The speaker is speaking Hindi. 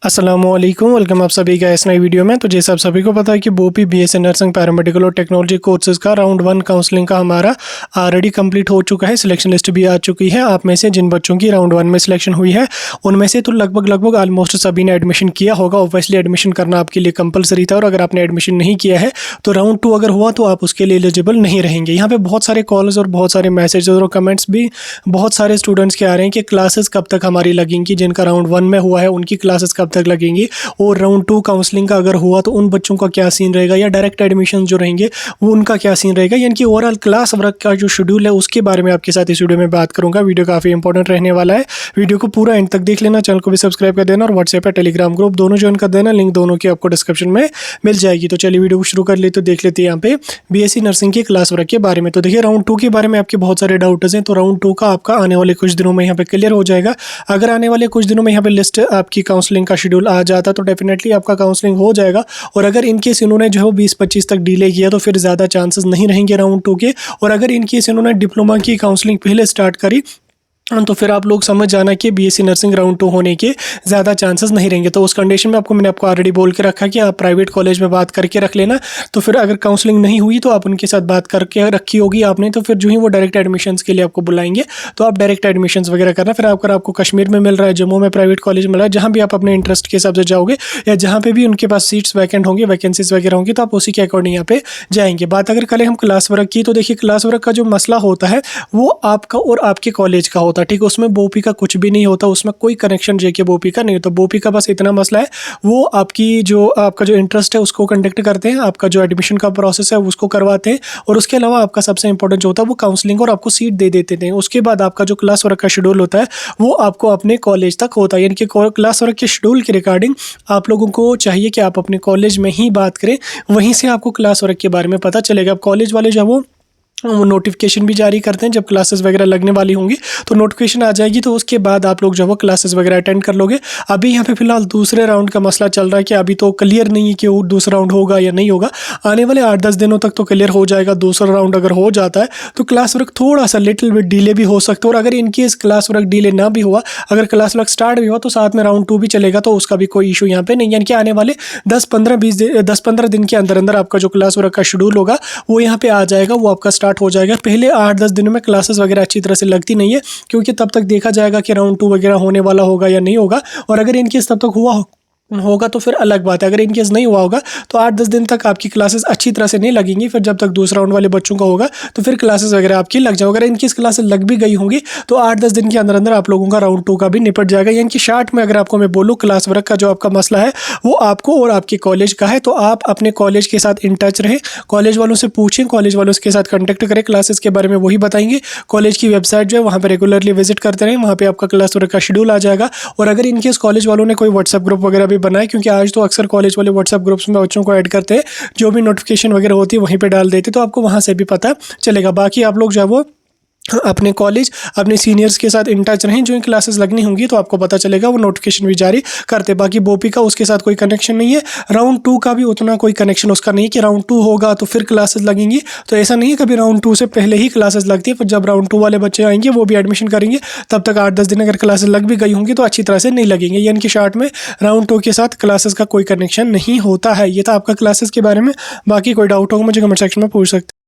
अस्सलामुअलैकुम, वेलकम आप सभी का इस नई वीडियो में। तो जैसे आप सभी को पता है कि बोपी बीएससी नर्सिंग पैरामेडिकल और टेक्नोलॉजी कोर्सेज का राउंड 1 काउंसलिंग का हमारा ऑलरेडी कंप्लीट हो चुका है। सिलेक्शन लिस्ट भी आ चुकी है। आप में से जिन बच्चों की राउंड 1 में सिलेक्शन हुई है उनमें से तो लगभग ऑलमोस्ट सभी ने एडमिशन किया होगा। ऑब्वियसली एडमिशन करना आपके लिए कंपलसरी था और अगर आपने एडमिशन नहीं किया है तो राउंड 2 अगर हुआ तो आप उसके लिए एलिजिबल नहीं रहेंगे। यहाँ पे बहुत सारे कॉल्स और बहुत सारे मैसेज और कमेंट्स भी बहुत सारे स्टूडेंट्स के आ रहे हैं कि क्लासेस कब तक हमारी लगेंगी। जिनका राउंड 1 में हुआ है उनकी क्लासेस कब तक लगेंगी और राउंड 2 काउंसलिंग का अगर हुआ तो उन बच्चों का क्या सीन रहेगा या डायरेक्ट एडमिशन जो रहेंगे वो उनका क्या सीन रहेगा। यानी कि ओवरऑल क्लास वर्क का जो शेड्यूल है उसके बारे में आपके साथ इस वीडियो में बात करूंगा। वीडियो काफ़ी इंपॉर्टेंट रहने वाला है। वीडियो को पूरा एंड तक देख लेना, चैनल को भी सब्सक्राइब कर देना और व्हाट्सएप या टेलीग्राम ग्रुप दोनों ज्वाइन कर देना। लिंक दोनों की आपको डिस्क्रिप्शन में मिल जाएगी। तो चलिए वीडियो को शुरू कर ले। तो देख लेते हैं यहाँ पे बीएससी नर्सिंग के क्लास वर्क के बारे में। तो देखिए राउंड 2 के बारे में आपके बहुत सारे डाउट्स हैं। तो राउंड 2 का आपका आने वाले कुछ दिनों में यहाँ पे क्लियर हो जाएगा। अगर आने वाले कुछ दिनों में यहाँ पे लिस्ट आपकी काउंसलिंग का शेड्यूल आ जाता तो डेफिनेटली आपका काउंसलिंग हो जाएगा। और अगर इनकेस इन्होंने जो है 20-25 तक डिले किया तो फिर ज़्यादा चांसेस नहीं रहेंगे राउंड 2 के। और अगर इनकेस इन्होंने डिप्लोमा की काउंसलिंग पहले स्टार्ट करी तो फिर आप लोग समझ जाना कि बीएससी नर्सिंग राउंड 2 होने के ज़्यादा चांसेस नहीं रहेंगे। तो उस कंडीशन में मैंने आपको ऑलरेडी बोल के रखा कि आप प्राइवेट कॉलेज में बात करके रख लेना। तो फिर अगर काउंसलिंग नहीं हुई तो आप उनके साथ बात करके रखी होगी आपने, तो फिर जो ही वो डायरेक्ट एडमिशन्स के लिए आपको बुलाएंगे तो आप डायरेक्ट एडमिशन्स वगैरह करना। फिर अगर आपको कश्मीर में मिल रहा है, जम्मू में प्राइवेट कॉलेज मिल रहा है, जहाँ भी आप अपने इंटरेस्ट के हिसाब से जाओगे या जहाँ पे भी उनके पास सीट्स वैकेंट होंगी, वैकेंसीज वगैरह होंगी, तो आप उसी के अकॉर्डिंग यहाँ पे जाएंगे। बात अगर करें हम क्लास वर्क की तो देखिए क्लास वर्क का जो मसला होता है वो आपका और आपके कॉलेज का होता है। ठीक है, उसमें बोपी का कुछ भी नहीं होता, उसमें कोई कनेक्शन जेके बोपी का नहीं होता। बोपी का बस इतना मसला है वो आपका जो इंटरेस्ट है उसको कंडक्ट करते हैं, आपका जो एडमिशन का प्रोसेस है उसको करवाते हैं और उसके अलावा आपका सबसे इंपॉर्टेंट जो होता है वो काउंसलिंग और आपको सीट दे देते हैं। उसके बाद आपका जो क्लास वर्क का शेड्यूल होता है वो आपको अपने कॉलेज तक होता है। यानी कि क्लास वर्क के शेड्यूल के रिगार्डिंग आप लोगों को चाहिए कि आप अपने कॉलेज में ही बात करें, वहीं से आपको क्लास वर्क के बारे में पता चलेगा। अब कॉलेज वाले जब वो नोटिफिकेशन भी जारी करते हैं जब क्लासेस वगैरह लगने वाली होंगी तो नोटिफिकेशन आ जाएगी, तो उसके बाद आप लोग जब वो क्लासेस वगैरह अटेंड कर लोगे। अभी यहाँ पे फिलहाल दूसरे राउंड का मसला चल रहा है कि अभी तो क्लियर नहीं है कि वो दूसरा राउंड होगा या नहीं होगा। आने वाले 8-10 दिनों तक तो क्लियर हो जाएगा। दूसरा राउंड अगर हो जाता है तो क्लास वर्क थोड़ा सा लिटिल बिट डिले भी हो सकता है। और अगर इनकेस क्लास वर्क डिले ना भी हुआ, अगर क्लास वर्क स्टार्ट भी हुआ तो साथ में राउंड 2 भी चलेगा, तो उसका भी कोई इशू यहाँ पे नहीं। यानी कि आने वाले 10-15 दिन के अंदर अंदर आपका जो क्लास वर्क का शेड्यूल होगा वो यहाँ पे आ जाएगा, वो आपका स्टार्ट हो जाएगा। पहले 8-10 दिनों में क्लासेस वगैरह अच्छी तरह से लगती नहीं है क्योंकि तब तक देखा जाएगा कि राउंड 2 वगैरह होने वाला होगा या नहीं होगा। और अगर इनकेस तब तक हुआ होगा तो फिर अलग बात है। अगर इनकेस नहीं हुआ होगा तो 8-10 दिन तक आपकी क्लासेस अच्छी तरह से नहीं लगेंगी। फिर जब तक दूसरा राउंड वाले बच्चों का होगा तो फिर क्लासेस वगैरह आपकी लग जाओ। अगर इनकेस क्लासेस लग भी गई होंगी तो 8-10 दिन के अंदर अंदर आप लोगों का राउंड 2 का भी निपट जाएगा। यानी कि शार्ट में अगर आपको मैं बोलूँ क्लास वर्क का जो आपका मसला है वो आपको और आपके कॉलेज का है, तो आप अपने कॉलेज के साथ इन टच रहें, कॉलेज वालों से पूछें, कॉलेज वालों के साथ कॉन्टैक्ट करें। क्लासेस के बारे में वही बताएंगे। कॉलेज की वेबसाइट जो है वहाँ पर रेगुलरली विजिट करते रहें, वहाँ पर आपका क्लास वर्क का शेड्यूल आ जाएगा। और अगर इनकेस कॉलेज वालों ने कोई व्हाट्सएप ग्रुप वगैरह भी बनाए, क्योंकि आज तो अक्सर कॉलेज वाले व्हाट्सएप ग्रुप्स में बच्चों को ऐड करते हैं, जो भी नोटिफिकेशन वगैरह होती है वहीं पे डाल देते, तो आपको वहां से भी पता चलेगा। बाकी आप लोग जो है वो अपने कॉलेज अपने सीनियर्स के साथ इन टच रहें। जो क्लासेस लगनी होंगी तो आपको पता चलेगा, वो नोटिफिकेशन भी जारी करते। बाकी बोपी का उसके साथ कोई कनेक्शन नहीं है, राउंड 2 का भी उतना कोई कनेक्शन उसका नहीं है कि राउंड 2 होगा तो फिर क्लासेस लगेंगी। तो ऐसा नहीं है, कभी राउंड 2 से पहले ही क्लासेस लगती है। फिर जब राउंड 2 वाले बच्चे आएंगे वो भी एडमिशन करेंगे, तब तक 8-10 दिन अगर क्लासेस लग भी गई होंगी तो अच्छी तरह से नहीं लगेंगे। यानी कि शॉर्ट में राउंड 2 के साथ क्लासेस का कोई कनेक्शन नहीं होता है। ये था आपका क्लासेस के बारे में। बाकी कोई डाउट होगा मुझे कमेंट सेक्शन में पूछ सकते हैं।